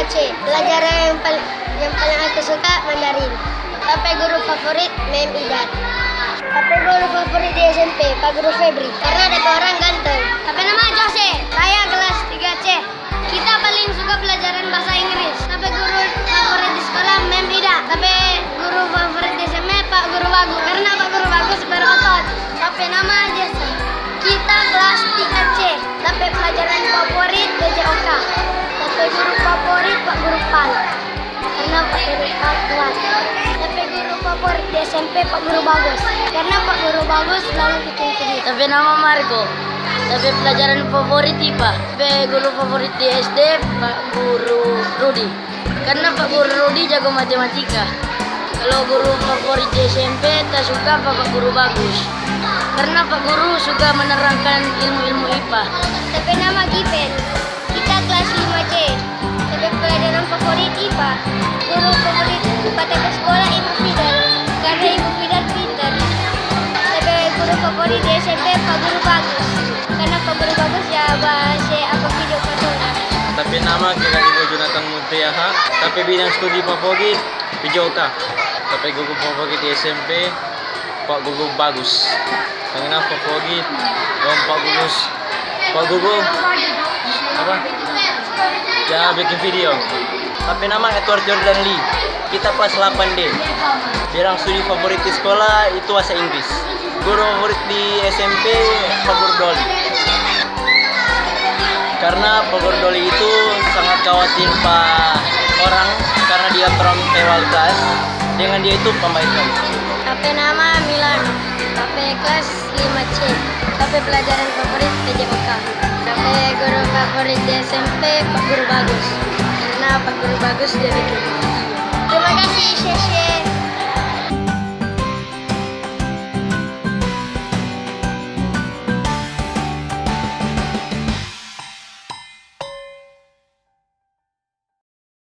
5C. Pelajaran yang paling aku suka Mandarin. Tapi guru favorit Mem Idat. Tapi guru favorit di SMP Pak Guru Febri karena ada orang ganteng. Tapi nama Jose. Saya kelas 3C. Kita paling suka pelajaran bahasa Inggris. Tapi guru favorit di sekolah Mem Idat. Tapi guru favorit di SMP Pak Guru Bagus karena Pak Guru Bagus berotot. Tapi nama Jesse. Kita kelas 3C. Tapi pelajaran favorit BJOK. Tapi guru favorit Pak Guru Pal karena Pak Guru Pal kuat. Tapi guru favorit di SMP Pak Guru Bagus karena Pak Guru Bagus selalu bikin video. Tapi nama Marco. Tapi pelajaran favorit IPA. Tapi guru favorit di SD Pak Guru Rudi karena Pak Guru Rudi jago matematika. Kalau guru favorit di SMP tak suka Pak Guru Bagus karena Pak Guru suka menerangkan ilmu-ilmu IPA. Tapi nama Given. Kita kelas 5C. Tapi pelajaran favorit IPA. Guru favorit pada sekolah Ibu Fidel karena Ibu Fidel pintar. Tapi guru favorit di SMP Pak Guru Bagus karena Pak Guru Bagus ya bahasa apa video patungan. Tapi nama kira Ibu Jonathan Muntiaha. Tapi bidang studi favorit BJOK. Tapi guru favorit di SMP Pak Guru Bagus. Karena favorit Pak Guru apa? Ya bikin video. Tapi nama Edward Jordan Lee. Kita kelas 8D. Bidang studi favorit di sekolah itu bahasa Inggris. Guru favorit di SMP Pak Guru Doli. Karena Pak Guru Doli itu sangat khawatir Pak orang karena dia perawat dengan dia itu pembaik kali. Tapi nama Milan. Tapi kelas 5C. Tapi pelajaran favorit PJOK. Tapi guru favorit di SMP Pak Guru Bagus karena Pak Guru Bagus dia bikin